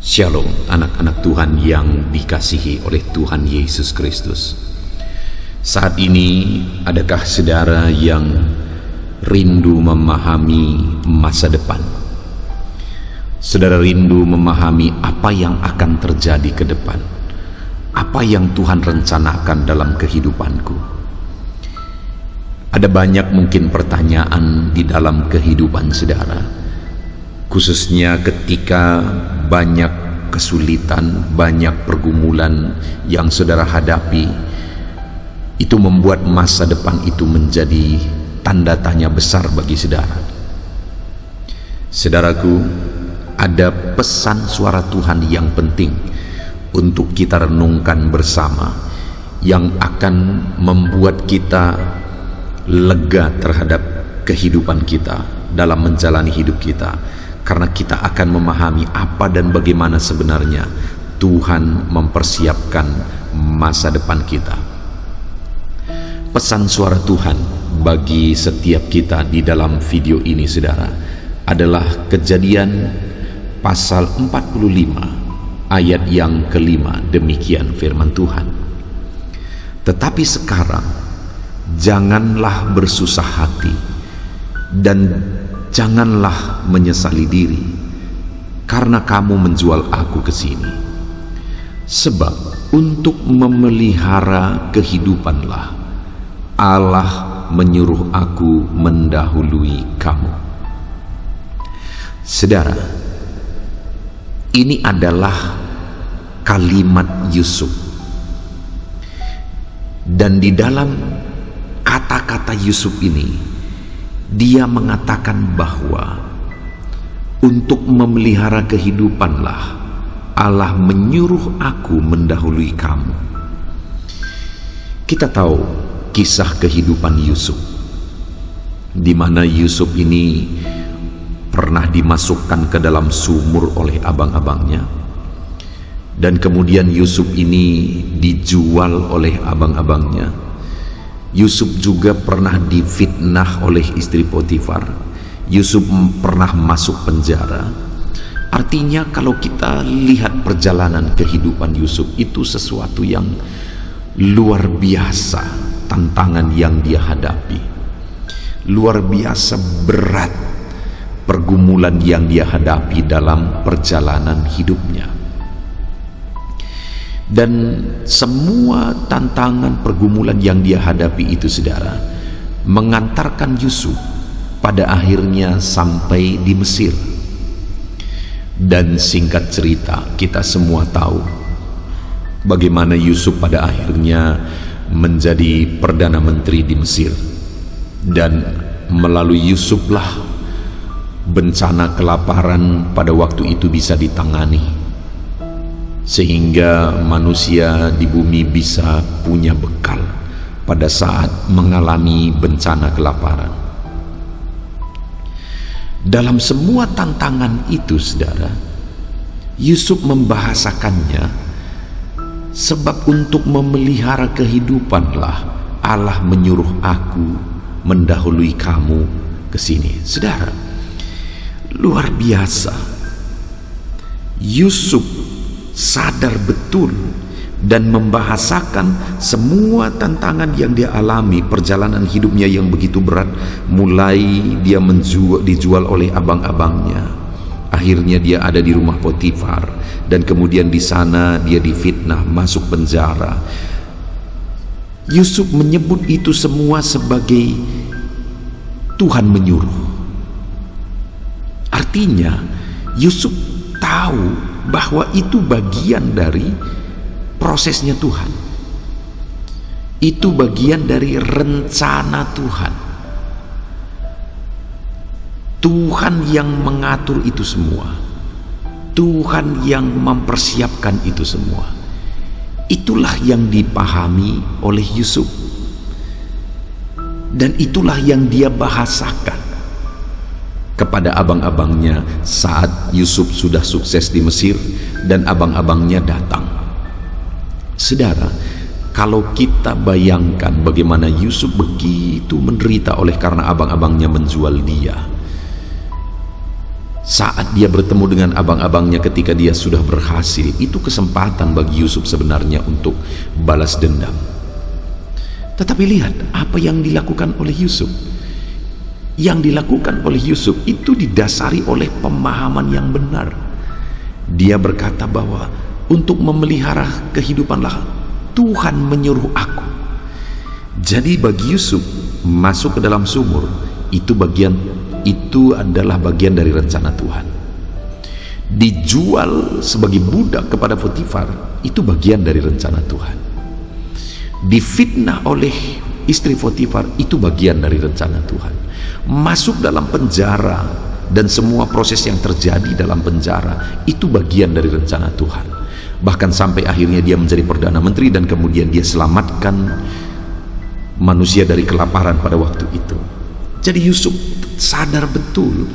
Shalom anak-anak Tuhan yang dikasihi oleh Tuhan Yesus Kristus. Saat ini adakah saudara yang rindu memahami masa depan? Saudara rindu memahami apa yang akan terjadi ke depan? Apa yang Tuhan rencanakan dalam kehidupanku? Ada banyak mungkin pertanyaan di dalam kehidupan saudara, khususnya ketika banyak kesulitan, banyak pergumulan yang saudara hadapi. Itu membuat masa depan itu menjadi tanda tanya besar bagi saudara. Saudaraku, ada pesan suara Tuhan yang penting untuk kita renungkan bersama, yang akan membuat kita lega terhadap kehidupan kita dalam menjalani hidup kita, karena kita akan memahami apa dan bagaimana sebenarnya Tuhan mempersiapkan masa depan kita. Pesan suara Tuhan bagi setiap kita di dalam video ini saudara adalah Kejadian pasal 45 ayat yang kelima. Demikian firman Tuhan. Tetapi sekarang janganlah bersusah hati dan janganlah menyesali diri karena kamu menjual aku ke sini. Sebab untuk memelihara kehidupanlah Allah menyuruh aku mendahului kamu. Saudara, ini adalah kalimat Yusuf. Dan di dalam kata-kata Yusuf ini, dia mengatakan bahwa untuk memelihara kehidupanlah Allah menyuruh aku mendahului kamu. Kita tahu kisah kehidupan Yusuf, di mana Yusuf ini pernah dimasukkan ke dalam sumur oleh abang-abangnya, dan kemudian Yusuf ini dijual oleh abang-abangnya. Yusuf juga pernah difitnah oleh istri Potifar. Yusuf pernah masuk penjara. Artinya kalau kita lihat perjalanan kehidupan Yusuf, itu sesuatu yang luar biasa, tantangan yang dia hadapi. Luar biasa berat pergumulan yang dia hadapi dalam perjalanan hidupnya. Dan semua tantangan pergumulan yang dia hadapi itu saudara mengantarkan Yusuf pada akhirnya sampai di Mesir. Dan singkat cerita, kita semua tahu bagaimana Yusuf pada akhirnya menjadi Perdana Menteri di Mesir. Dan melalui Yusuflah bencana kelaparan pada waktu itu bisa ditangani, sehingga manusia di bumi bisa punya bekal pada saat mengalami bencana kelaparan. Dalam semua tantangan itu saudara, Yusuf membahasakannya, sebab untuk memelihara kehidupanlah Allah menyuruh aku mendahului kamu ke sini. Saudara, luar biasa. Yusuf sadar betul dan membahasakan semua tantangan yang dia alami, perjalanan hidupnya yang begitu berat, mulai dia dijual oleh abang-abangnya, akhirnya dia ada di rumah Potifar, dan kemudian di sana dia difitnah, masuk penjara. Yusuf menyebut itu semua sebagai Tuhan menyuruh. Artinya Yusuf tahu bahwa itu bagian dari prosesnya Tuhan. Itu bagian dari rencana Tuhan. Tuhan yang mengatur itu semua. Tuhan yang mempersiapkan itu semua. Itulah yang dipahami oleh Yusuf. Dan itulah yang dia bahasakan kepada abang-abangnya saat Yusuf sudah sukses di Mesir dan abang-abangnya datang. Saudara, kalau kita bayangkan bagaimana Yusuf begitu menderita oleh karena abang-abangnya menjual dia. Saat dia bertemu dengan abang-abangnya ketika dia sudah berhasil, itu kesempatan bagi Yusuf sebenarnya untuk balas dendam. Tetapi lihat apa yang dilakukan oleh Yusuf. Yang dilakukan oleh Yusuf itu didasari oleh pemahaman yang benar. Dia berkata bahwa untuk memelihara kehidupanlah Tuhan menyuruh aku. Jadi bagi Yusuf masuk ke dalam sumur itu adalah bagian dari rencana Tuhan. Dijual sebagai budak kepada Potifar itu bagian dari rencana Tuhan. Difitnah oleh istri Potifar itu bagian dari rencana Tuhan. Masuk dalam penjara dan semua proses yang terjadi dalam penjara itu bagian dari rencana Tuhan. Bahkan sampai akhirnya dia menjadi Perdana Menteri dan kemudian dia selamatkan manusia dari kelaparan pada waktu itu. Jadi Yusuf sadar betul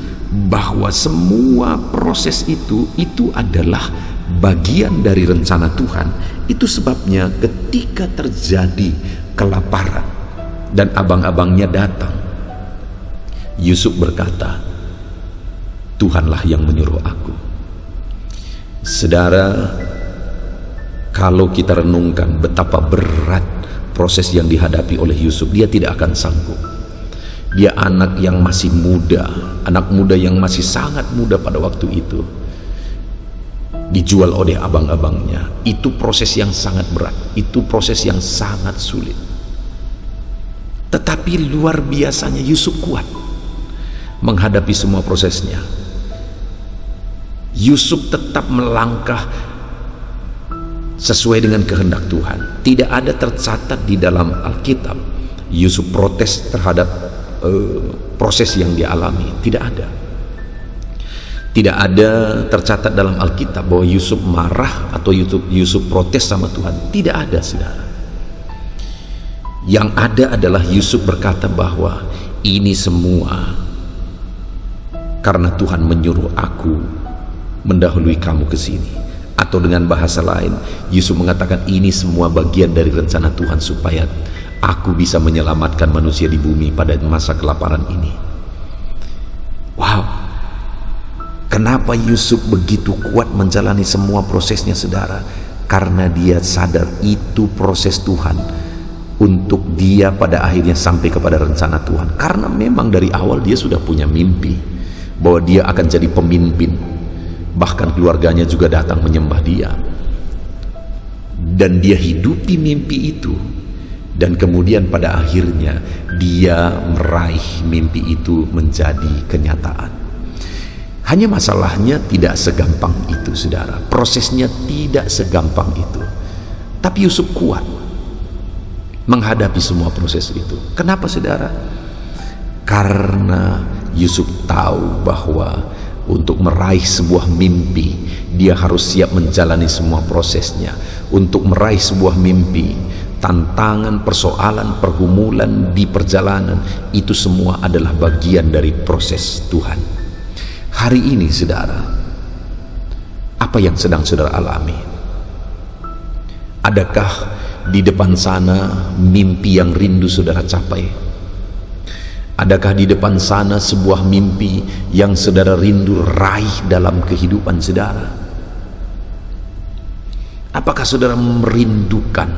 bahwa semua proses itu adalah bagian dari rencana Tuhan. Itu sebabnya ketika terjadi kelaparan dan abang-abangnya datang, Yusuf berkata, Tuhanlah yang menyuruh aku. Saudara, kalau kita renungkan betapa berat proses yang dihadapi oleh Yusuf, dia tidak akan sanggup. Dia anak yang masih muda, anak muda yang masih sangat muda pada waktu itu, dijual oleh abang-abangnya. Itu proses yang sangat berat, itu proses yang sangat sulit. Tetapi luar biasanya Yusuf kuat menghadapi semua prosesnya. Yusuf tetap melangkah sesuai dengan kehendak Tuhan. Tidak ada tercatat di dalam Alkitab Yusuf protes terhadap proses yang dia alami. Tidak ada. Tidak ada tercatat dalam Alkitab bahwa Yusuf marah atau Yusuf protes sama Tuhan. Tidak ada, saudara. Yang ada adalah Yusuf berkata bahwa ini semua karena Tuhan menyuruh aku mendahului kamu ke sini. Atau dengan bahasa lain, Yusuf mengatakan ini semua bagian dari rencana Tuhan supaya aku bisa menyelamatkan manusia di bumi pada masa kelaparan ini. Wow, kenapa Yusuf begitu kuat menjalani semua prosesnya, saudara? Karena dia sadar itu proses Tuhan untuk dia pada akhirnya sampai kepada rencana Tuhan. Karena memang dari awal dia sudah punya mimpi bahwa dia akan jadi pemimpin. Bahkan keluarganya juga datang menyembah dia. Dan dia hidupi mimpi itu. Dan kemudian pada akhirnya dia meraih mimpi itu menjadi kenyataan. Hanya masalahnya tidak segampang itu, saudara. Prosesnya tidak segampang itu. Tapi Yusuf kuat menghadapi semua proses itu. Kenapa, saudara? Karena Yusuf tahu bahwa untuk meraih sebuah mimpi dia harus siap menjalani semua prosesnya. Untuk meraih sebuah mimpi, tantangan, persoalan, pergumulan di perjalanan, itu semua adalah bagian dari proses Tuhan. Hari ini, saudara, apa yang sedang saudara alami? Adakah di depan sana mimpi yang rindu saudara capai? Adakah di depan sana sebuah mimpi yang saudara rindu raih dalam kehidupan saudara? Apakah saudara merindukan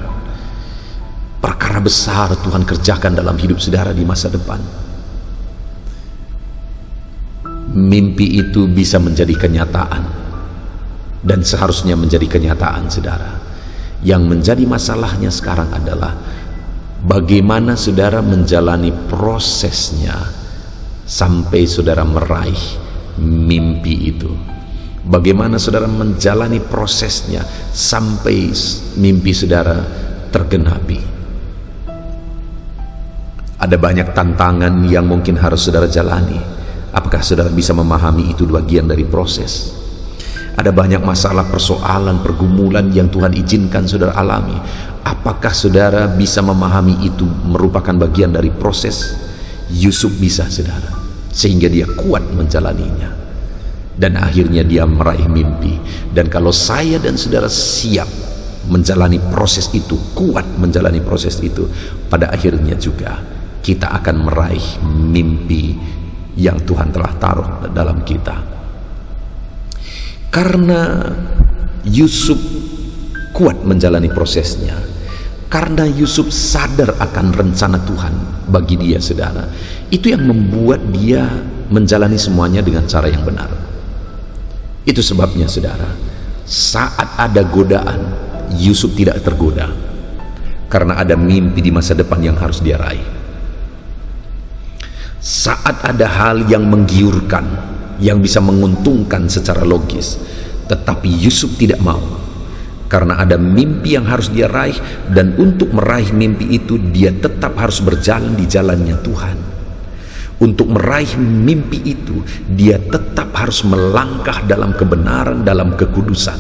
perkara besar Tuhan kerjakan dalam hidup saudara di masa depan? Mimpi itu bisa menjadi kenyataan dan seharusnya menjadi kenyataan, saudara. Yang menjadi masalahnya sekarang adalah bagaimana saudara menjalani prosesnya sampai saudara meraih mimpi itu. Bagaimana saudara menjalani prosesnya sampai mimpi saudara tergenapi. Ada banyak tantangan yang mungkin harus saudara jalani. Apakah saudara bisa memahami itu bagian dari proses? Ada banyak masalah, persoalan, pergumulan yang Tuhan izinkan saudara alami. Apakah saudara bisa memahami itu merupakan bagian dari proses? Yusuf bisa, saudara, sehingga dia kuat menjalaninya dan akhirnya dia meraih mimpi. Dan kalau saya dan saudara siap menjalani proses itu, kuat menjalani proses itu, pada akhirnya juga kita akan meraih mimpi yang Tuhan telah taruh dalam kita. Karena Yusuf kuat menjalani prosesnya, karena Yusuf sadar akan rencana Tuhan bagi dia, saudara, itu yang membuat dia menjalani semuanya dengan cara yang benar. Itu sebabnya, saudara, saat ada godaan, Yusuf tidak tergoda, karena ada mimpi di masa depan yang harus dia raih. Saat ada hal yang menggiurkan, yang bisa menguntungkan secara logis, tetapi Yusuf tidak mau, karena ada mimpi yang harus dia raih, dan untuk meraih mimpi itu dia tetap harus berjalan di jalannya Tuhan. Untuk meraih mimpi itu dia tetap harus melangkah dalam kebenaran, dalam kekudusan,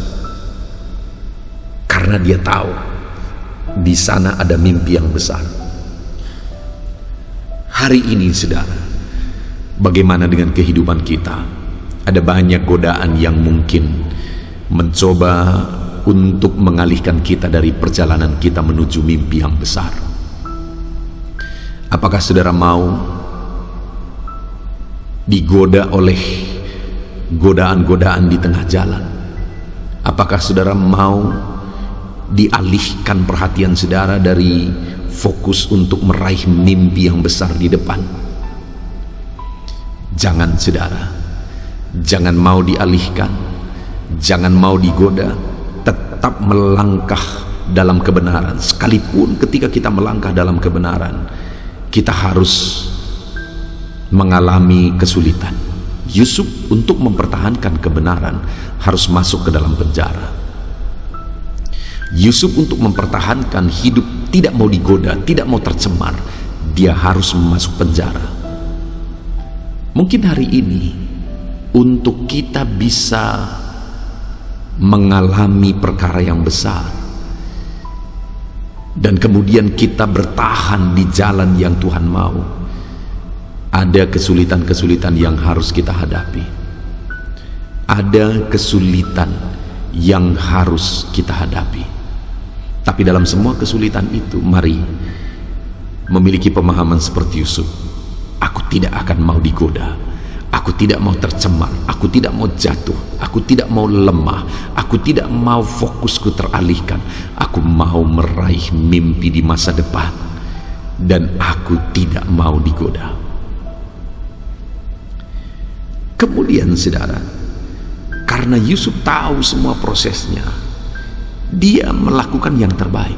karena dia tahu di sana ada mimpi yang besar. Hari ini, saudara, bagaimana dengan kehidupan kita? Ada banyak godaan yang mungkin mencoba untuk mengalihkan kita dari perjalanan kita menuju mimpi yang besar. Apakah saudara mau digoda oleh godaan-godaan di tengah jalan? Apakah saudara mau dialihkan perhatian saudara dari fokus untuk meraih mimpi yang besar di depan? Jangan, saudara, jangan mau dialihkan, jangan mau digoda. Tetap melangkah dalam kebenaran. Sekalipun ketika kita melangkah dalam kebenaran, kita harus mengalami kesulitan. Yusuf untuk mempertahankan kebenaran harus masuk ke dalam penjara. Yusuf untuk mempertahankan hidup tidak mau digoda, tidak mau tercemar, dia harus masuk penjara. Mungkin hari ini untuk kita bisa mengalami perkara yang besar, dan kemudian kita bertahan di jalan yang Tuhan mau, ada kesulitan-kesulitan yang harus kita hadapi. Ada kesulitan yang harus kita hadapi. Tapi dalam semua kesulitan itu, mari memiliki pemahaman seperti Yusuf. Aku tidak akan mau digoda, aku tidak mau tercemar, aku tidak mau jatuh, aku tidak mau lemah, aku tidak mau fokusku teralihkan. Aku mau meraih mimpi di masa depan, dan aku tidak mau digoda. Kemudian, saudara, karena Yusuf tahu semua prosesnya, dia melakukan yang terbaik.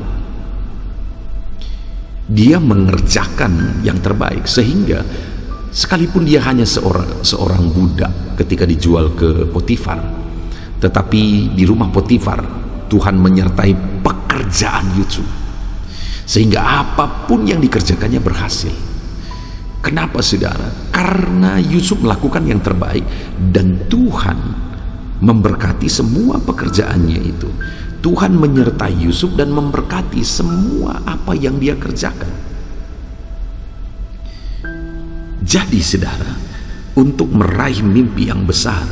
Dia mengerjakan yang terbaik, sehingga sekalipun dia hanya seorang budak ketika dijual ke Potifar, tetapi di rumah Potifar Tuhan menyertai pekerjaan Yusuf, sehingga apapun yang dikerjakannya berhasil. Kenapa, saudara? Karena Yusuf melakukan yang terbaik, dan Tuhan memberkati semua pekerjaannya itu. Tuhan menyertai Yusuf dan memberkati semua apa yang dia kerjakan. Jadi, saudara, untuk meraih mimpi yang besar,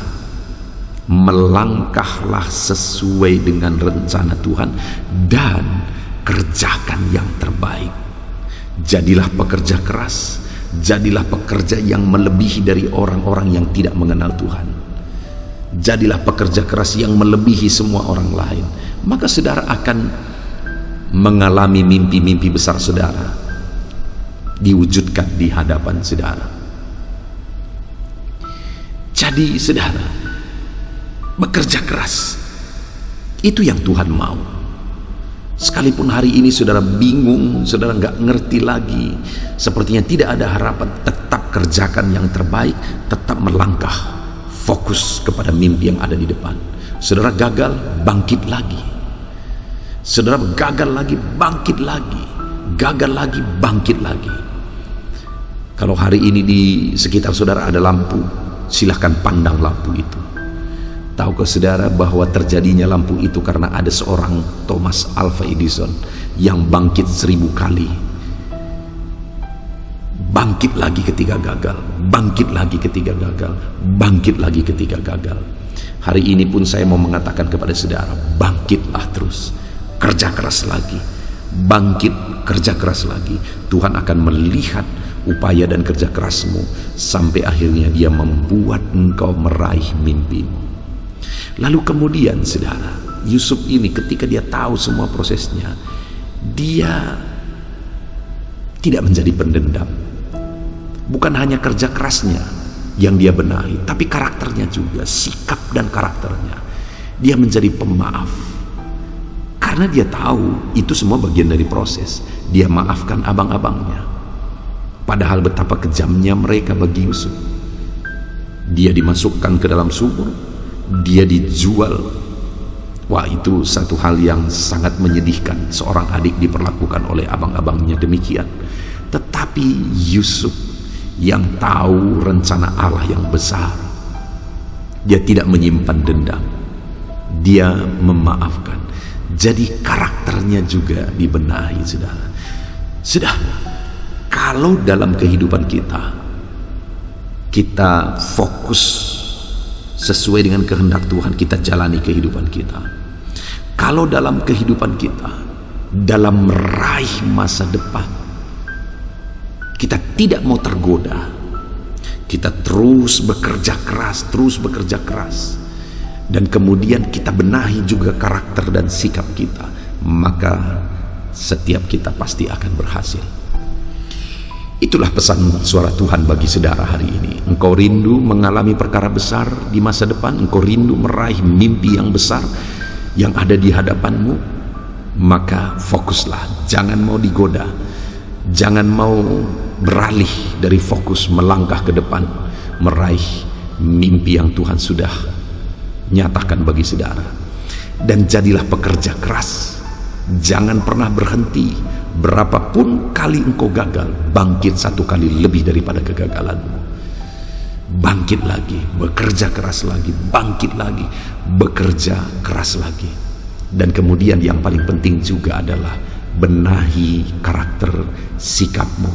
melangkahlah sesuai dengan rencana Tuhan dan kerjakan yang terbaik. Jadilah pekerja keras, jadilah pekerja yang melebihi dari orang-orang yang tidak mengenal Tuhan. Jadilah pekerja keras yang melebihi semua orang lain. Maka saudara akan mengalami mimpi-mimpi besar saudara diwujudkan di hadapan saudara. Jadi, saudara, bekerja keras itu yang Tuhan mau. Sekalipun hari ini saudara bingung, saudara nggak ngerti lagi, sepertinya tidak ada harapan, tetap kerjakan yang terbaik, tetap melangkah, fokus kepada mimpi yang ada di depan. Saudara gagal, bangkit lagi. Saudara gagal lagi, bangkit lagi. Gagal lagi, bangkit lagi. Kalau hari ini di sekitar saudara ada lampu, silahkan pandang lampu itu. Tahukah saudara bahwa terjadinya lampu itu karena ada seorang Thomas Alva Edison yang bangkit 1000 kali. Bangkit lagi ketika gagal, bangkit lagi ketika gagal, bangkit lagi ketika gagal. Hari ini pun saya mau mengatakan kepada saudara, bangkitlah terus, kerja keras lagi, bangkit, kerja keras lagi. Tuhan akan melihat upaya dan kerja kerasmu sampai akhirnya dia membuat engkau meraih mimpimu. Lalu kemudian saudara, Yusuf ini ketika dia tahu semua prosesnya, dia tidak menjadi pendendam. Bukan hanya kerja kerasnya yang dia benahi, tapi karakternya juga, sikap dan karakternya. Dia menjadi pemaaf. Karena dia tahu itu semua bagian dari proses. Dia maafkan abang-abangnya. Padahal betapa kejamnya mereka bagi Yusuf. Dia dimasukkan ke dalam sumur, dia dijual. Wah, itu satu hal yang sangat menyedihkan. Seorang adik diperlakukan oleh abang-abangnya demikian. Tetapi Yusuf yang tahu rencana Allah yang besar, dia tidak menyimpan dendam, dia memaafkan. Jadi karakternya juga dibenahi, saudara. Sudah, kalau dalam kehidupan kita fokus sesuai dengan kehendak Tuhan, kita jalani kehidupan kita. Kalau dalam kehidupan kita, dalam meraih masa depan, kita tidak mau tergoda, kita terus bekerja keras, dan kemudian kita benahi juga karakter dan sikap kita, maka setiap kita pasti akan berhasil. Itulah pesan suara Tuhan bagi saudara hari ini. Engkau rindu mengalami perkara besar di masa depan, engkau rindu meraih mimpi yang besar yang ada di hadapanmu, maka fokuslah, jangan mau digoda, jangan mau beralih dari fokus melangkah ke depan, meraih mimpi yang Tuhan sudah nyatakan bagi saudara. Dan jadilah pekerja keras, jangan pernah berhenti. Berapapun kali engkau gagal, bangkit satu kali lebih daripada kegagalanmu. Bangkit lagi, bekerja keras lagi, bangkit lagi, bekerja keras lagi. Dan kemudian yang paling penting juga adalah benahi karakter sikapmu,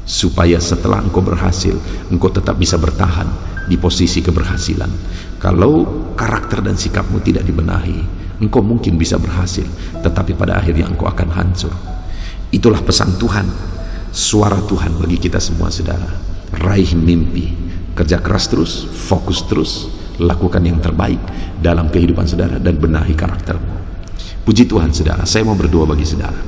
supaya setelah engkau berhasil, engkau tetap bisa bertahan di posisi keberhasilan. Kalau karakter dan sikapmu tidak dibenahi, engkau mungkin bisa berhasil, tetapi pada akhirnya engkau akan hancur. Itulah pesan Tuhan, suara Tuhan bagi kita semua saudara. Raih mimpi, kerja keras terus, fokus terus, lakukan yang terbaik dalam kehidupan saudara, dan benahi karaktermu. Puji Tuhan saudara, saya mau berdoa bagi saudara.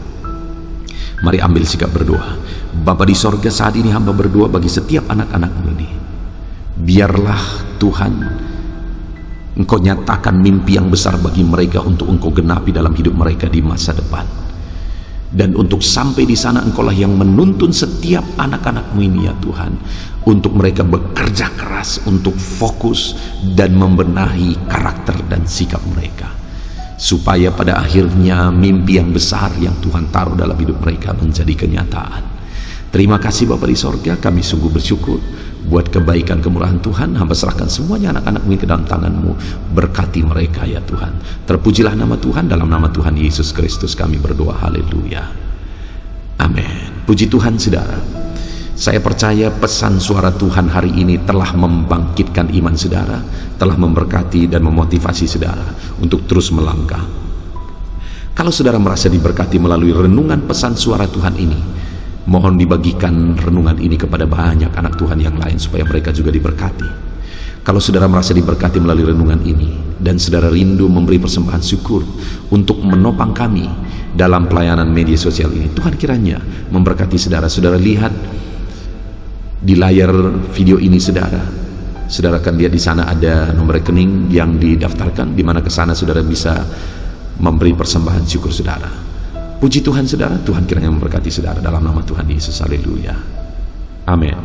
Mari ambil sikap berdoa. Bapa di sorga, saat ini hamba berdoa bagi setiap anak-anakmu ini. Biarlah Tuhan, Engkau nyatakan mimpi yang besar bagi mereka untuk Engkau genapi dalam hidup mereka di masa depan. Dan untuk sampai di sana, Engkaulah yang menuntun setiap anak-anakmu ini ya Tuhan, untuk mereka bekerja keras, untuk fokus dan membenahi karakter dan sikap mereka, supaya pada akhirnya mimpi yang besar yang Tuhan taruh dalam hidup mereka menjadi kenyataan. Terima kasih Bapa di sorga, kami sungguh bersyukur buat kebaikan kemurahan Tuhan. Hamba serahkan semuanya anak-anak ini ke dalam tangan-Mu. Berkati mereka ya Tuhan. Terpujilah nama Tuhan. Dalam nama Tuhan Yesus Kristus kami berdoa. Haleluya. Amin. Puji Tuhan saudara. Saya percaya pesan suara Tuhan hari ini telah membangkitkan iman saudara, telah memberkati dan memotivasi saudara untuk terus melangkah. Kalau saudara merasa diberkati melalui renungan pesan suara Tuhan ini, mohon dibagikan renungan ini kepada banyak anak Tuhan yang lain supaya mereka juga diberkati. Kalau saudara merasa diberkati melalui renungan ini dan saudara rindu memberi persembahan syukur untuk menopang kami dalam pelayanan media sosial ini, Tuhan kiranya memberkati saudara. Saudara lihat di layar video ini saudara akan lihat di sana ada nomor rekening yang didaftarkan, di mana ke sana saudara bisa memberi persembahan syukur saudara. Puji Tuhan saudara, Tuhan kiranya memberkati saudara dalam nama Tuhan Yesus. Haleluya. Amin.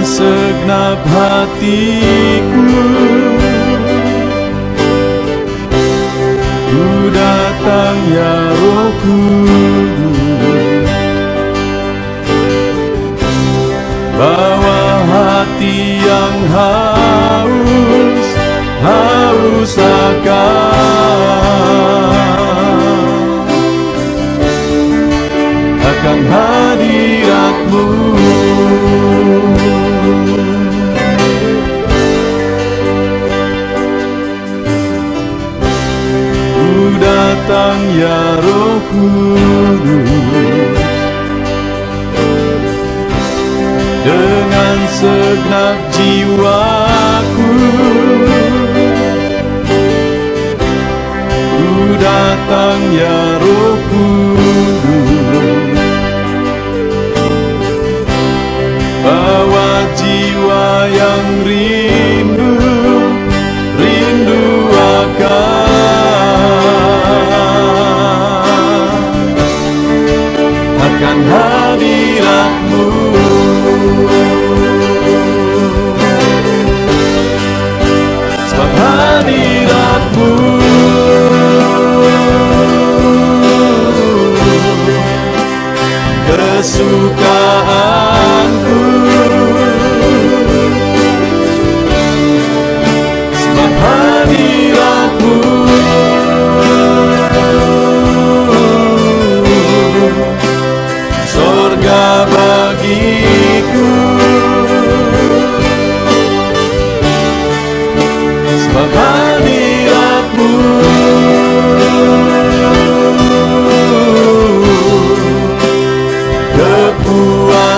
Segenap hatiku datang ya Roh Kudus, bawa hati yang haus akan hadirat-Mu. Datang ya Roh Kudus, dengan segenap jiwaku. Ku datang ya Roh Kudus, bawa jiwa yang rindu akan hadirat-Mu. Sebab hadirat-Mu kesukaanku. Sebab hadirat-Mu surga bagiku. Sebab hadirat-Mu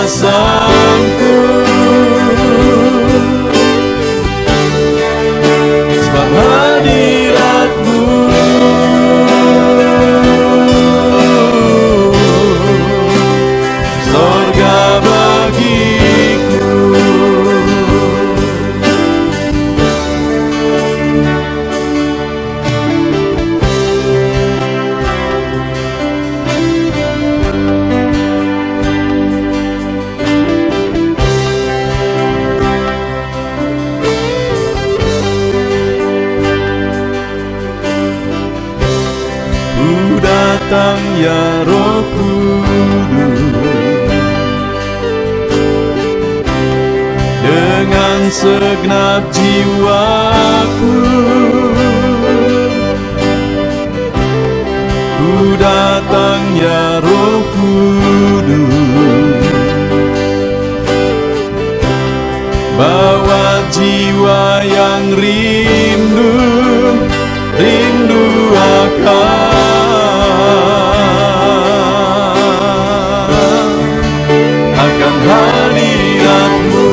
kepuasanku. Sebab hadirat-Mu surga bagiku. Ku datang ya Roh Kudus, dengan segenap jiwaku. Ku datang ya Roh Kudus, bawa jiwa yang rindu akan hadirat-Mu.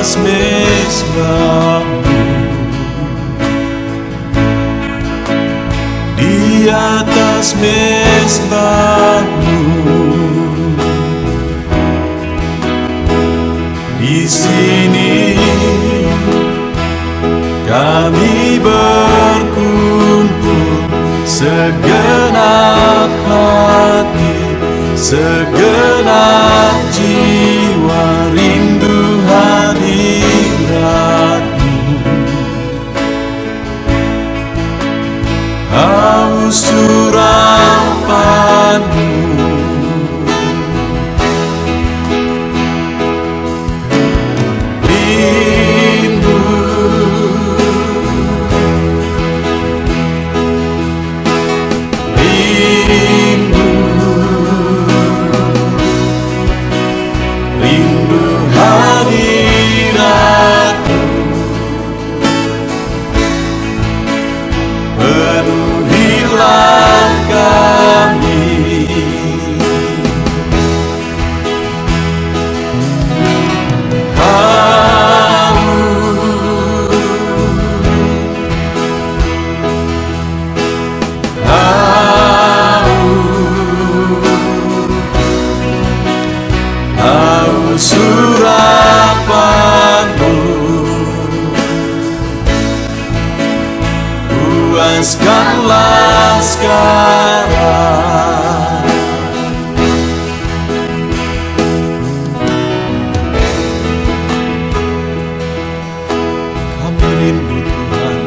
atas mezbahmu, di atas mezbahmu. Di sini kami berkumpul, segenap hati, segenap jiwa, rindu hadiratmu. Haus urapanmu, surapanmu, puaskanlah sekarang. Kami rindu Tuhan,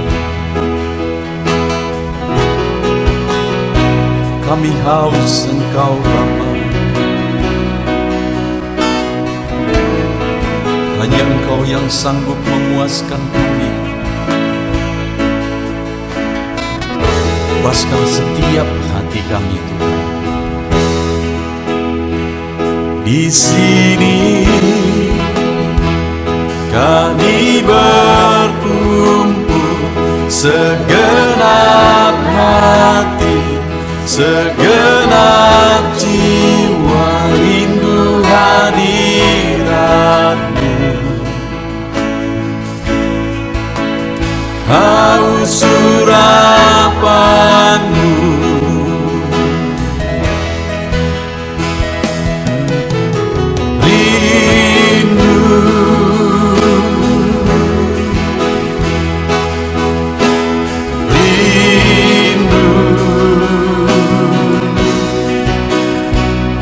kami haus Engkau Bapa. Hanya Engkau yang sanggup memuaskan kami. Puaskan setiap hati kami Tuhan. Di sini kami berkumpul, segenap hati, segenap jiwa, rindu hadiratmu. Haus urapanmu, rindu, rindu,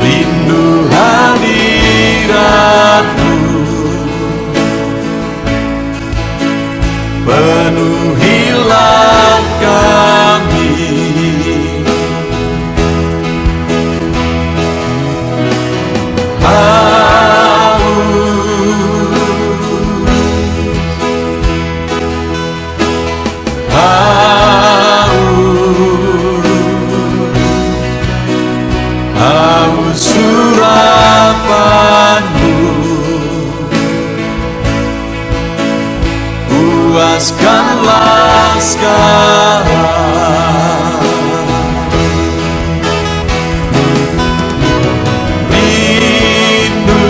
rindu hadiratmu. Penuhilah kami, haus surapanmu, puaskanlah sekarang. Rindu,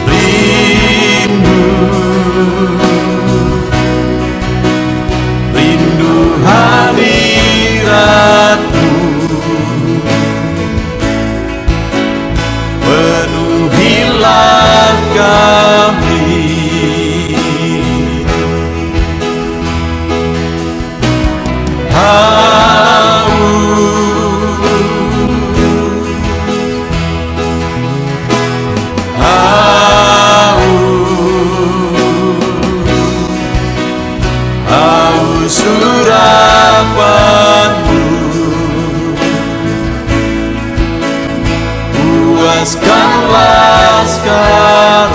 rindu, rindu hadiratmu. Penuhilah kami, haus surapanmu, puaskanlah sekarang.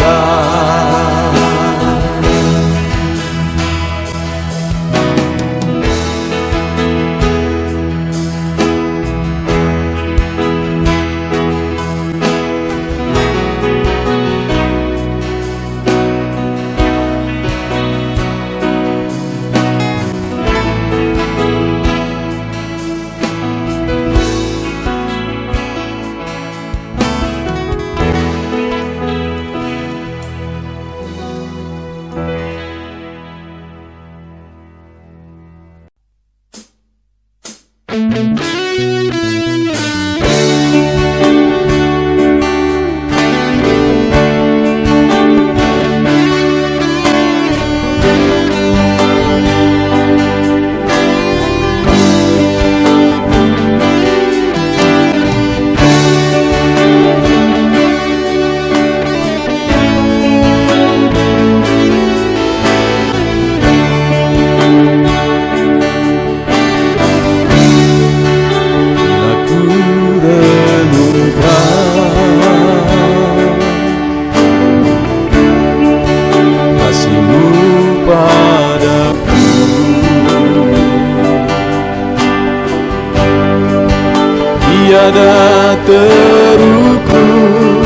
Tiada terukur,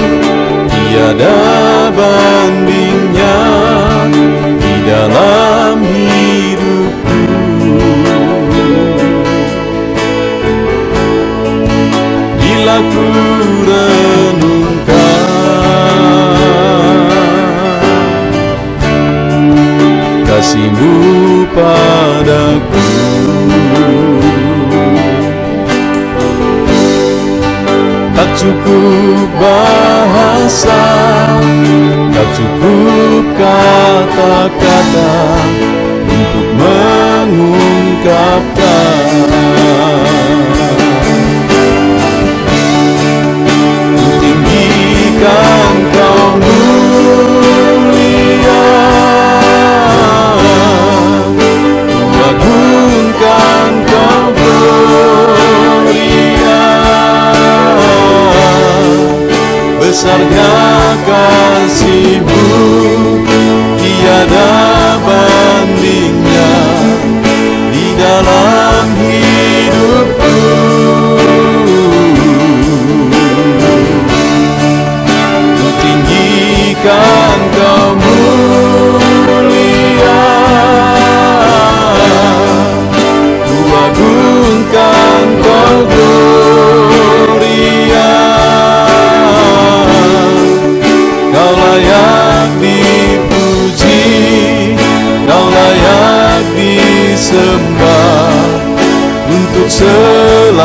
tiada bandingnya di dalam hidupku. Bila ku renungkan kasih-Mu padaku, tak cukup bahasa, tak cukup kata-kata untuk mengungkapkan. Tinggikan Kau mulia, agungkan Kau gloria, besarnya kasih-Mu, tiada bandingnya di dalam hidupku. Ku tinggikan Kau mulia, ku agungkan Kau gloria, Kau layak dipuji, Kau layak disembah untuk selamanya.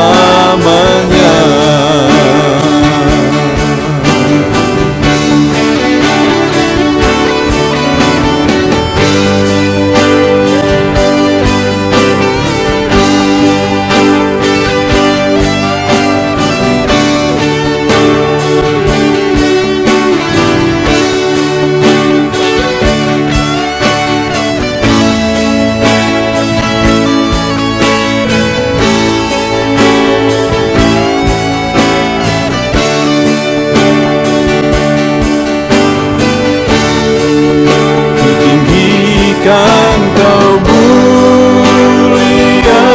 Tinggikan Kau mulia,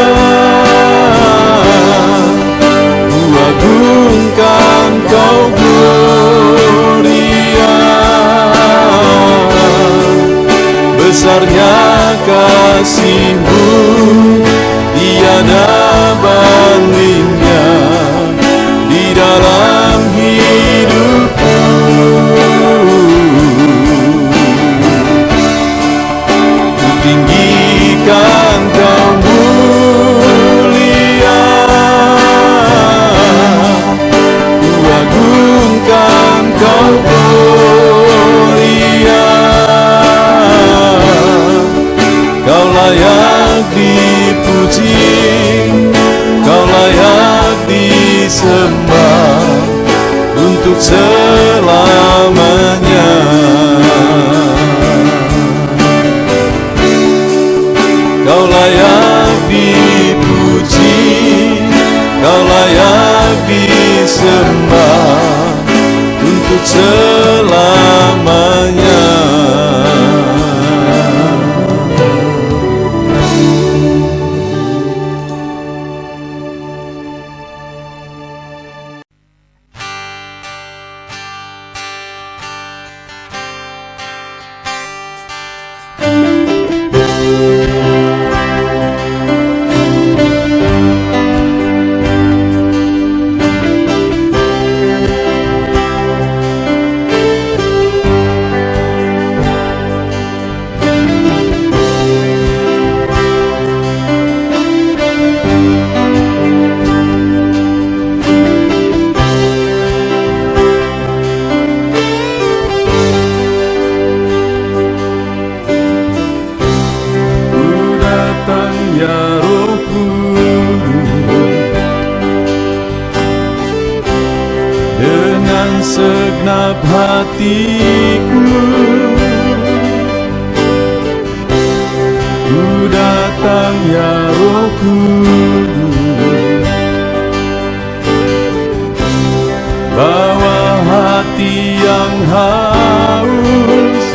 ku agungkan Kau gloria, besarnya kasih-Mu, tiada bandingnya di dalam hidupku. Tinggikan Kau mulia, ku agungkan Kau gloria, Kau layak dipuji, Kau layak disembah untuk selamanya. Kau layak dipuji, Kau layak disembah untuk selamanya. ya Roh Kudus, dengan segenap hatiku ku datang ya Roh Kudus, bawa hati yang haus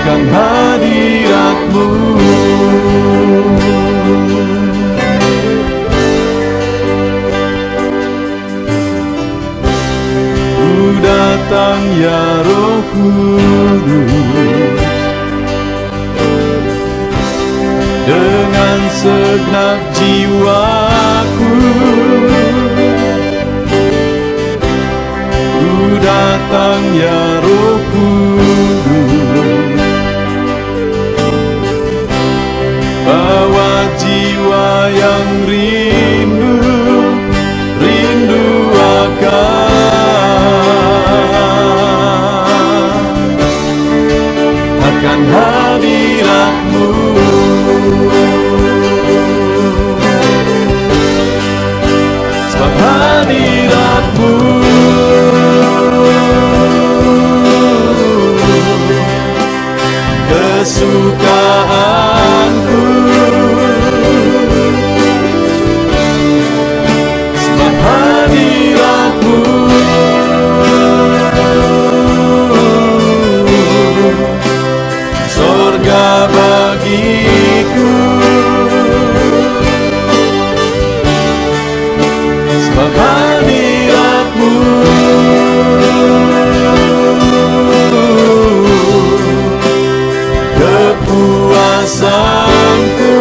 akan hadirat-Mu. Ku datang ya Roh Kudus, dengan segenap jiwaku ku datang ya Roh Kudus, bawa jiwa yang rindu akan hadirat-Mu. Sebab hadirat-Mu kesukaanku, sebab hadirat-Mu sorga bagiku, sebab hadirat-Mu kepuasanku,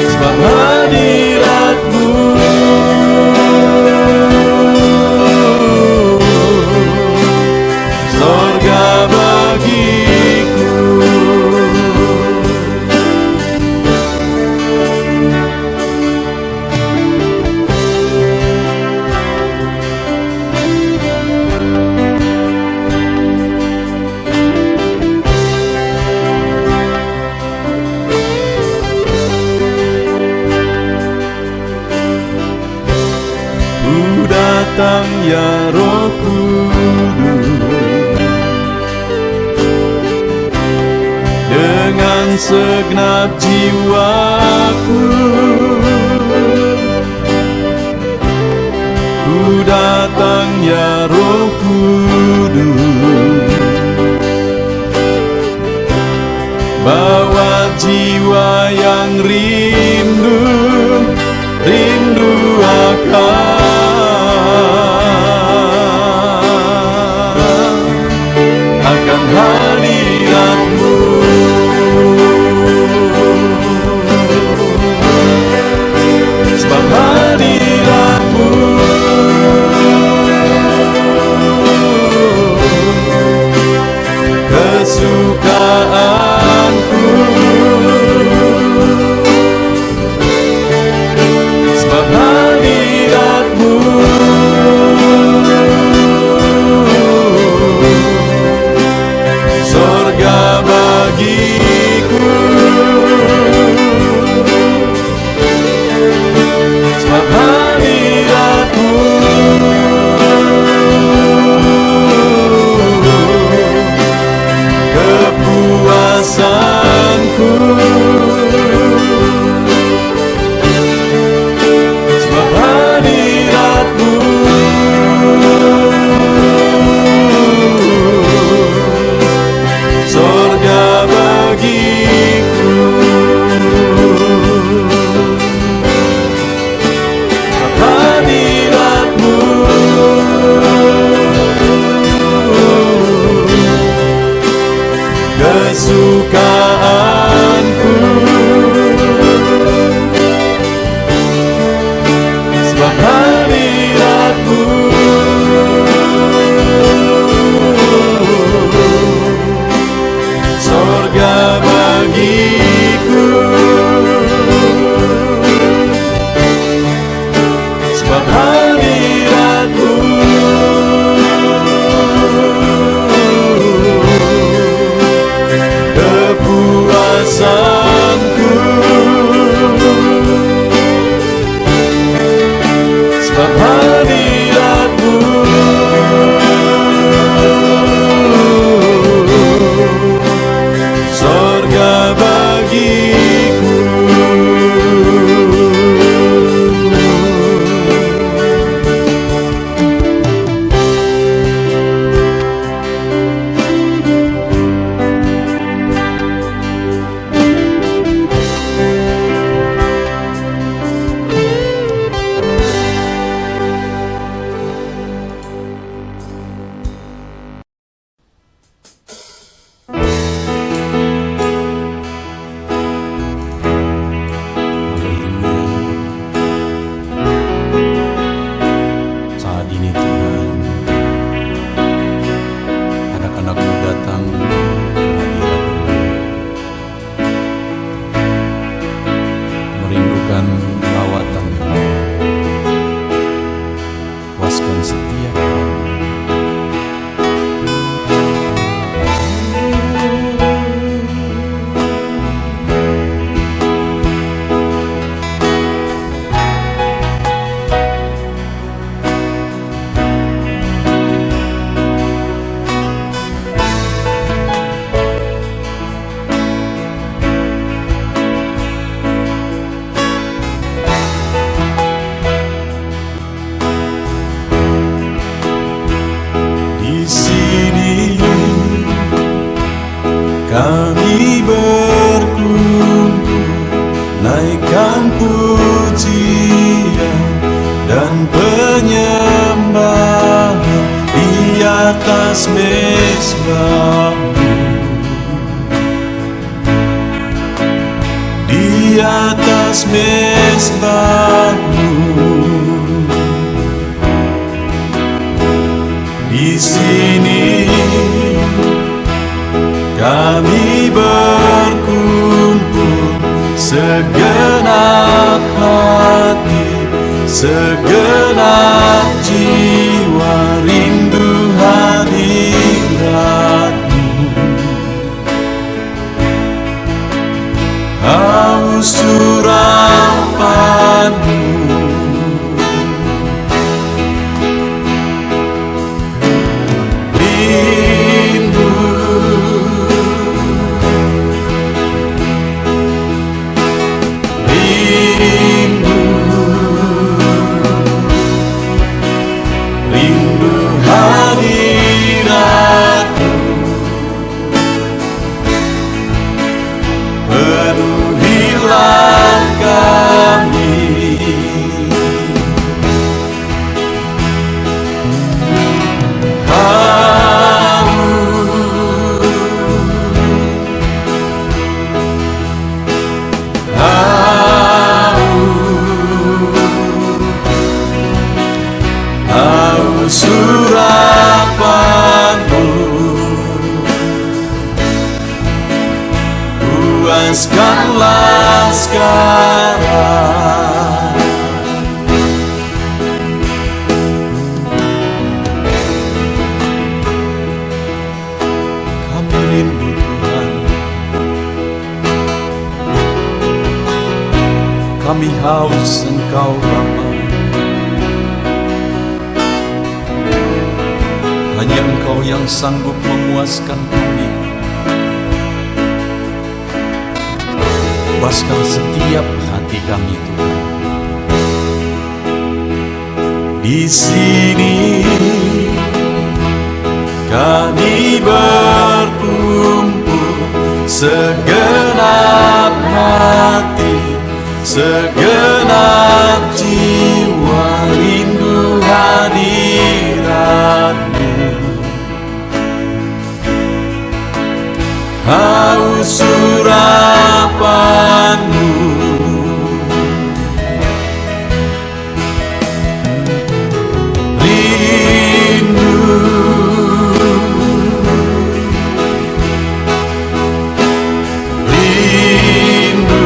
sebab hadirat-Mu sorga bagiku. Ku datang ya Roh Kudus, dengan segenap jiwaku ku datang ya Roh Kudus, bawa jiwa yang rindu akan hadirat-Mu. Sebab hadirat-Mu kesukaanku, saat ini Tuhan, anak-anak-Mu datang ke hadirat-Mu, merindukan lawatan-Mu. Puaskan setiap kami. Kami berkumpul, naikkan pujian dan penyembahan di atas mezbah-Mu, di atas mezbah-Mu. Di sini kami berkumpul, segenap hati, segenap jiwa, rindu hadirat-Mu, haus urapan-Mu. Urapan-Mu, puaskanlah sekarang. Kami rindu Tuhan, kami haus Engkau Bapa. Hanya Engkau yang sanggup memuaskan kami. Puaskan setiap hati kami Tuhan. Di sini kami berkumpul, segenap hati, segenap jiwa, rindu hadirat-Mu, haus urapan-Mu. Rindu, rindu,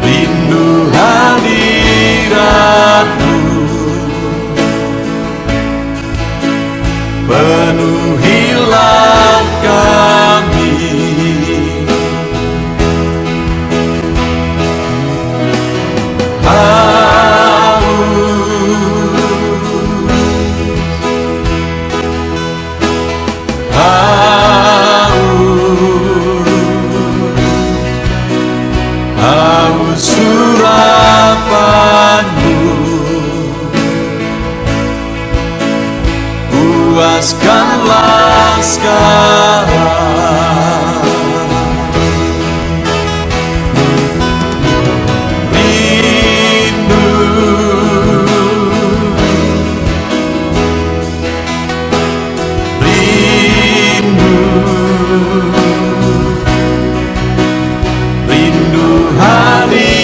rindu hadirat-Mu, penuhilah kami. Haus urapan-Mu, puaskanlah sekarang. Rindu, rindu, rindu hadirat-Mu,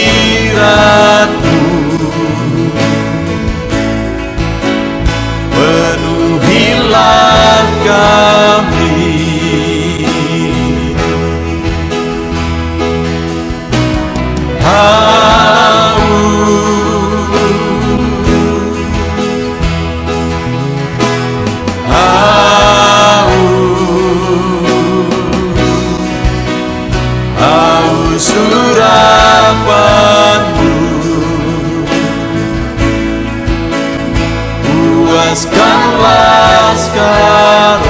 lepaskanlah sekarang.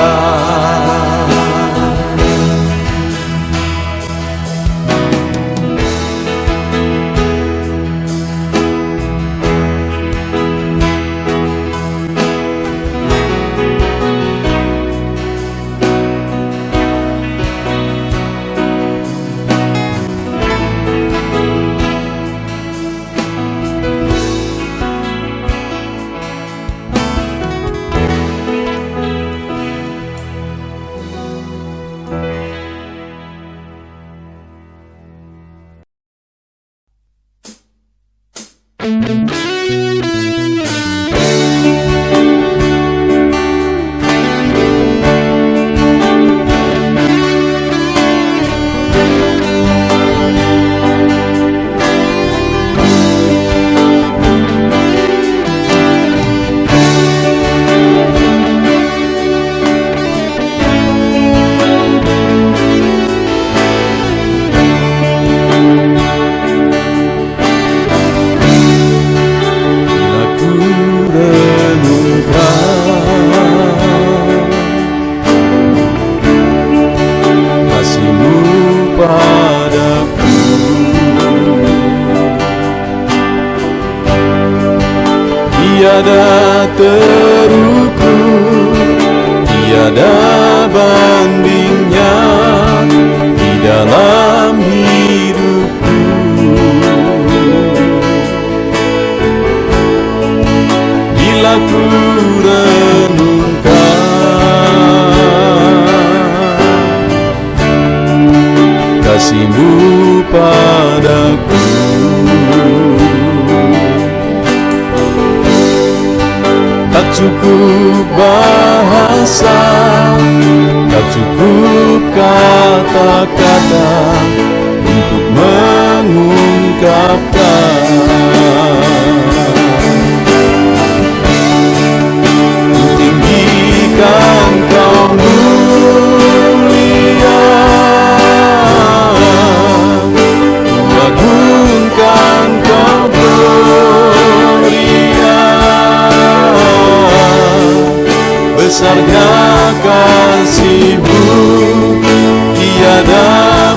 Tiada terukur, tiada bandingnya di dalam hidupku. Bila ku renungkan kasih-Mu padaku, tak cukup bahasa, tak cukup kata-kata untuk mengungkapkan. Ku tinggikan Kau mulia, ku agungkan Kau gloria. Besarnya kasih-Mu, tiada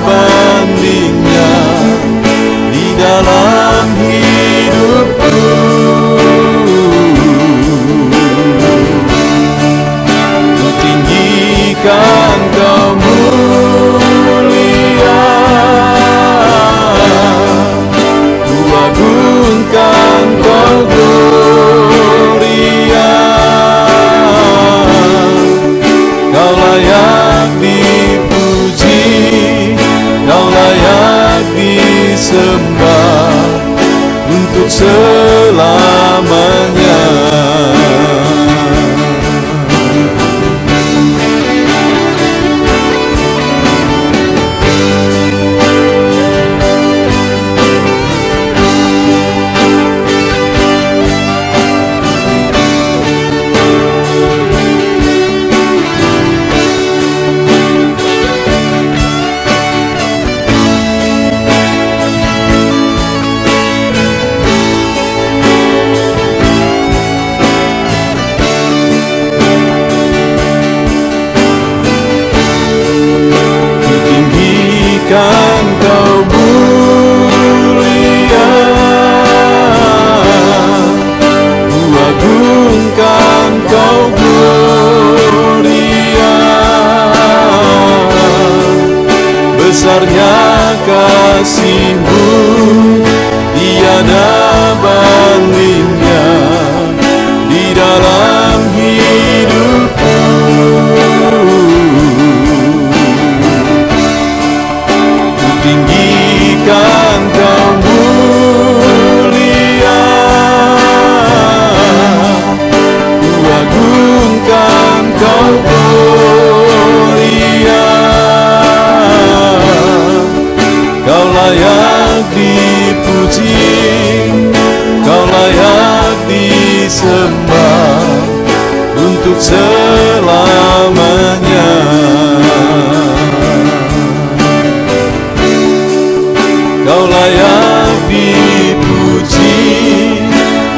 bandingnya di dalam hidupku. Ku tinggikan Kau mulia, ku agungkan Kau gloria. Kau layak dipuji, Kau layak disembah untuk selamanya. Kan Kau mulia, ku agungkan Kau gloria. Besarnya kasih-Mu, tiada bandingnya di dalam hidupku. Tinggikan Kau mulia, ku agungkan Kau gloria. Kau layak dipuji, Kau layak disembah untuk selamanya. Kau layak dipuji,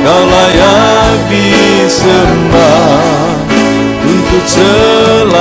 Kau layak disembah untuk selamanya.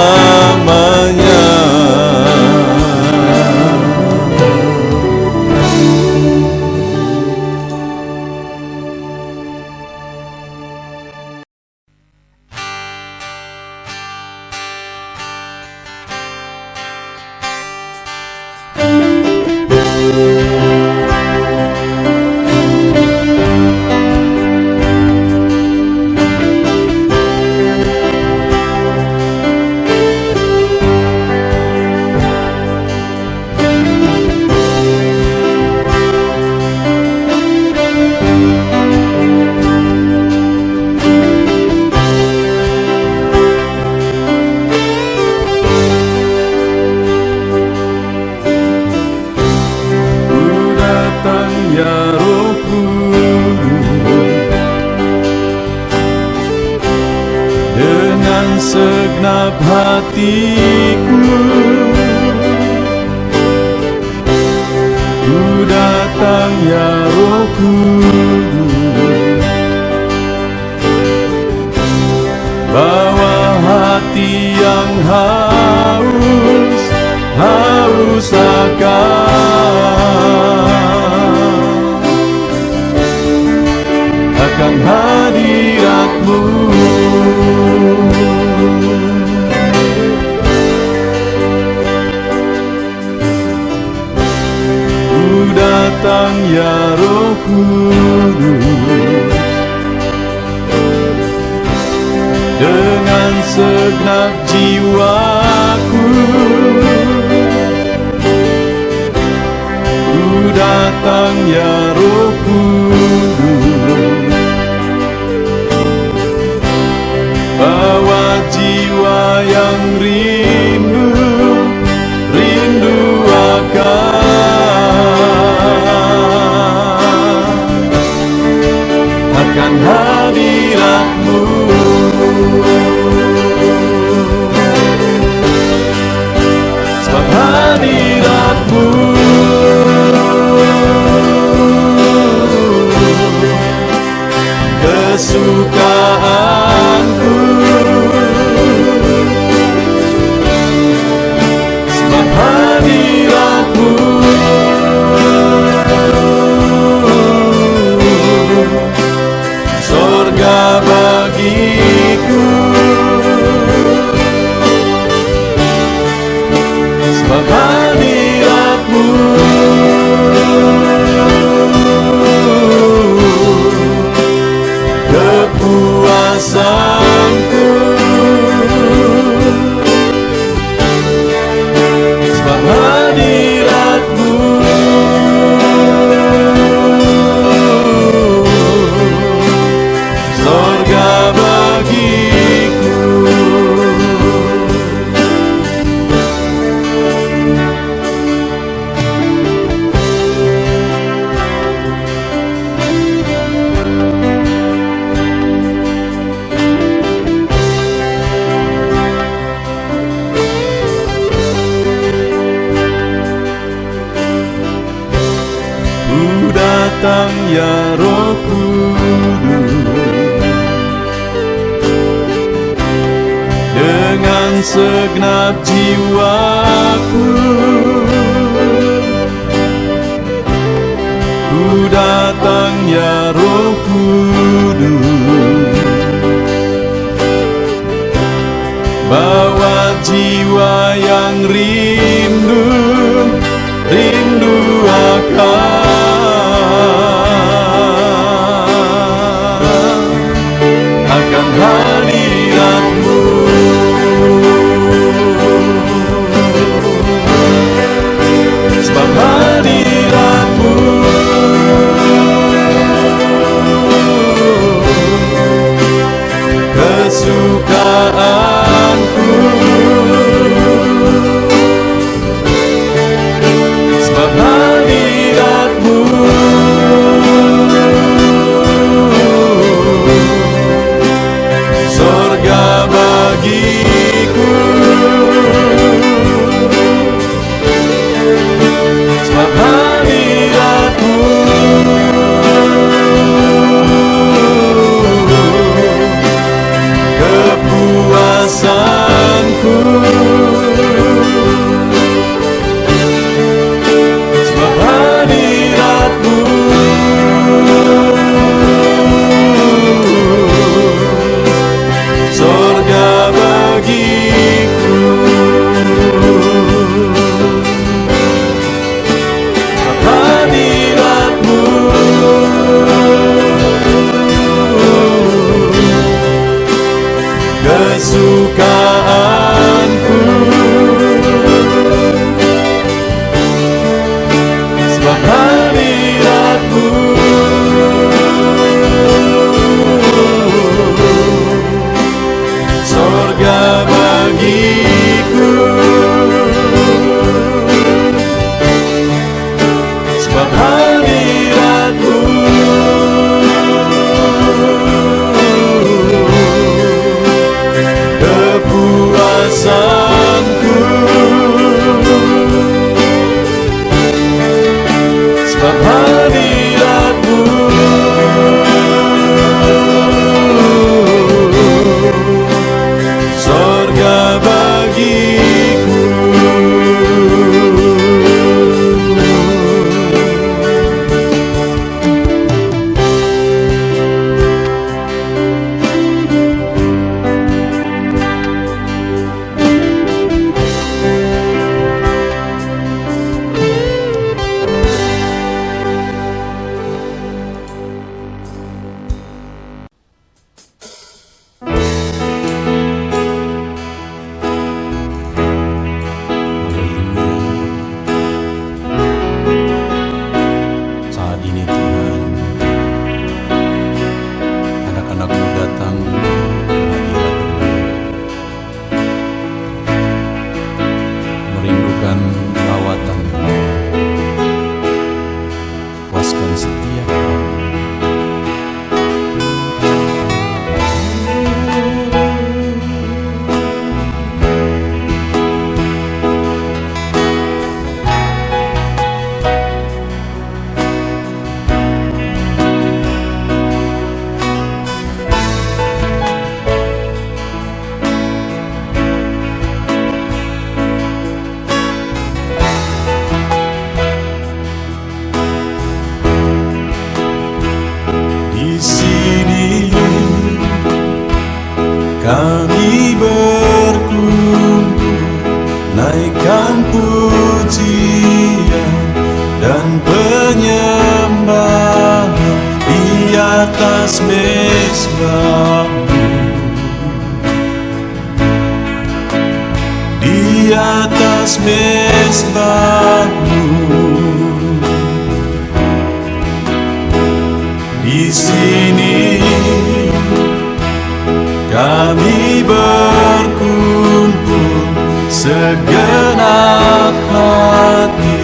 Segenap hatiku ku datang ya Roh Kudus, bawa hati yang haus akan hadirat-Mu. Datang ya Roh Kudus, dengan segenap jiwaku ku datang ya Roh Kudus, bawa jiwa yang rindu akan hadirat-Mu. Sebab hadirat-Mu kesukaanku. Sebab hadirat-Mu surga bagiku. Sebab hadirat-Mu kepuasanku. Sebab hadirat-Mu surga bagiku. Ku datang ya Roh Kudus, dengan segenap jiwaku ku datang ya Roh Kudus, bawa jiwa yang rindu akan hadirat-Mu. Sebab hadirat-Mu kesukaanku, sebab hadirat-Mu sorga bagiku, sebab hadirat-Mu kepuasanku, sebab hadirat-Mu sorga bagiku. Saat ini Tuhan, anak-anak-Mu datang ke hadirat-Mu, merindukan lawatan-Mu. Puaskan setiap kami. Di sini kami berkumpul, naikkan pujian dan penyembahan di atas mezbah-Mu, di atas mezbah-Mu. Di sini kami berkumpul, segenap hati,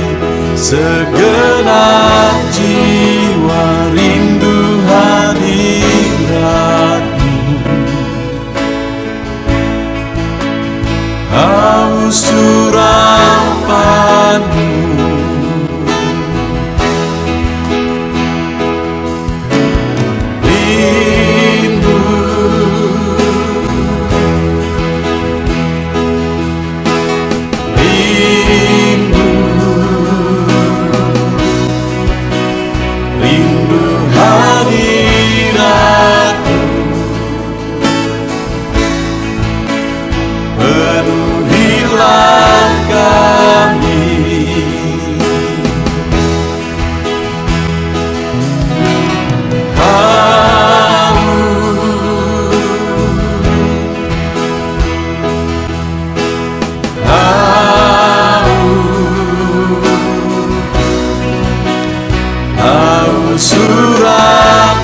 segenap jiwa, rindu hadirat-Mu, haus urapan-Mu.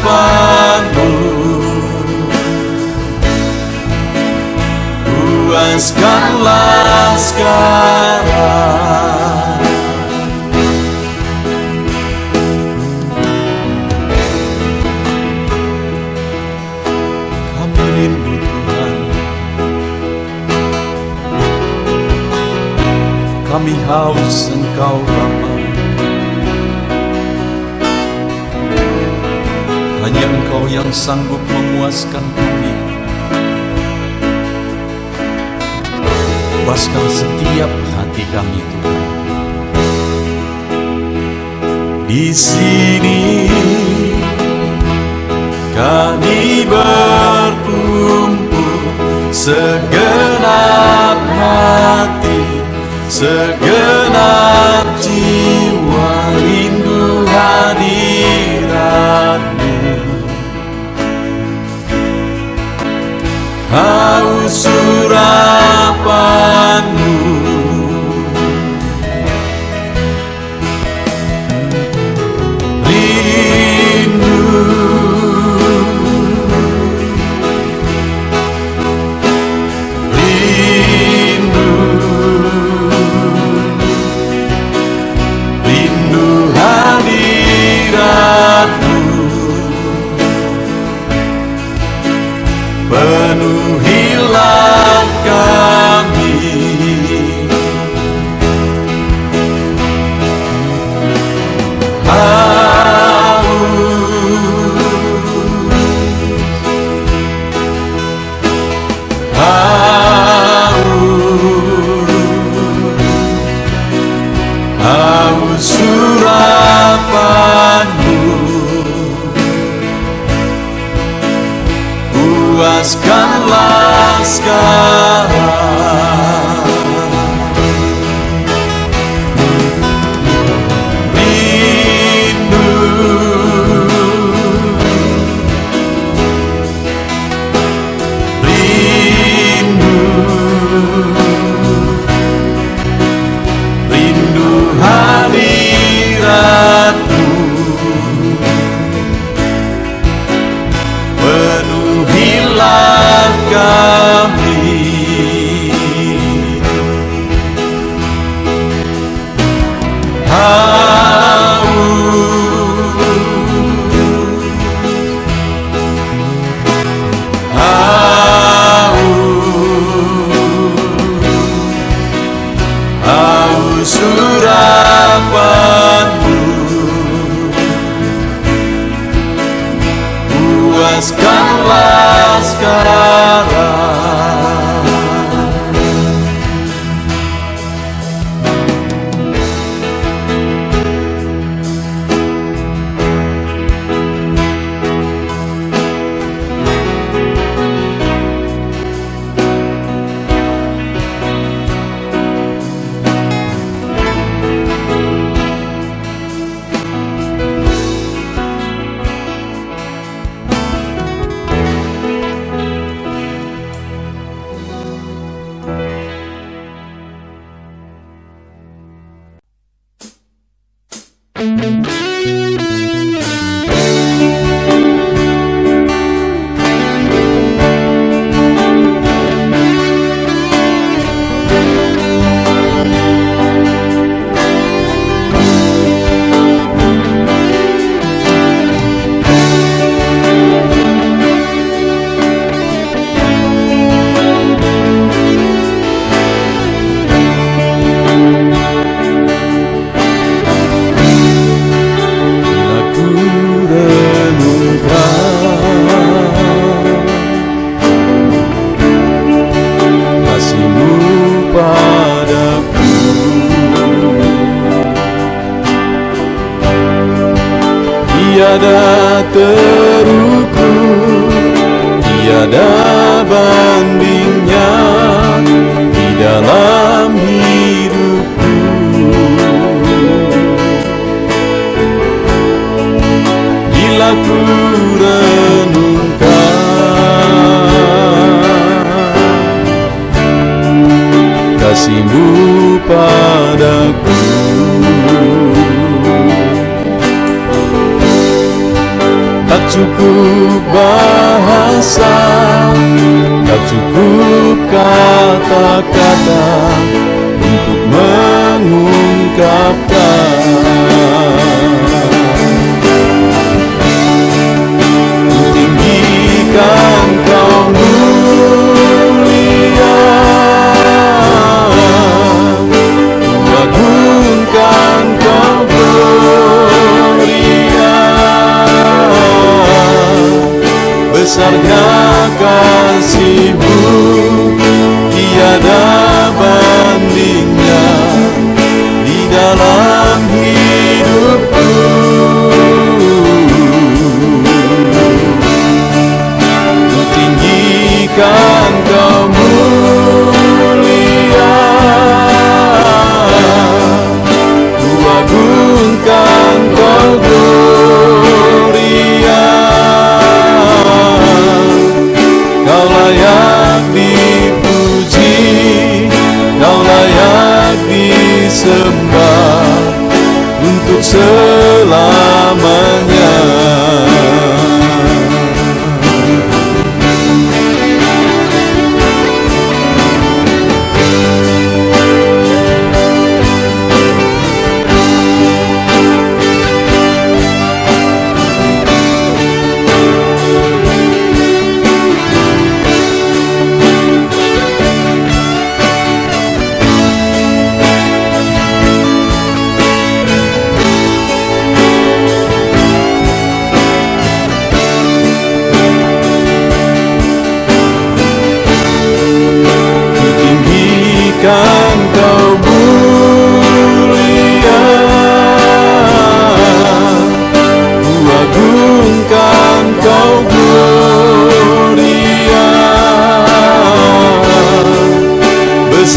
Urapan-Mu, puaskanlah sekarang. Kami rindu Tuhan, kami haus Engkau Bapa. Hanya Engkau yang sanggup memuaskan kami. Puaskan setiap hati kami Tuhan. Di sini kami berkumpul, segenap hati, segenap jiwa, rindu hadirat-Mu, haus surapanmu. Penuhilah kami, haus surapanmu. Puaskanlah sekarang rindu, rindu hadiratmu. Penuhilah kami, haus surapanmu. Puaskanlah sekarang tiada terukur, tiada bandingnya di dalam hidupku. Bila ku renungkan kasih-Mu padaku, tak cukup bahasa, tak cukup kata-kata untuk mengungkapkan. Ku tinggikan Kau mulia, ku agungkan Kau gloria. Besarnya kasih-Mu, tiada bandingnya di dalam hidupku. Ku tinggikan Kau mulia, ku agungkan Kau gloria. Kau layak di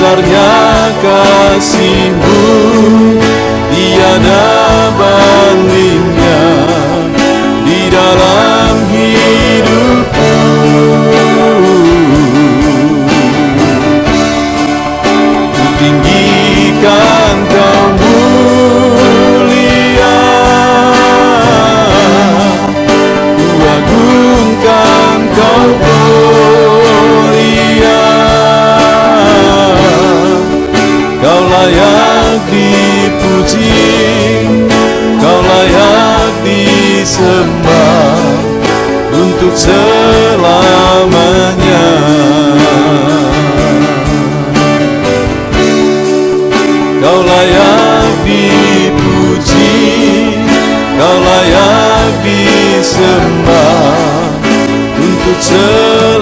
besarnya kasih-Mu, tiada bandingnya di dalam hidupku. Ku tinggikan Kau mulia, ku agungkan Kau mulia. Kau layak dipuji, Kau layak disembah untuk selamanya. Kau layak dipuji, Kau layak disembah untuk selamanya.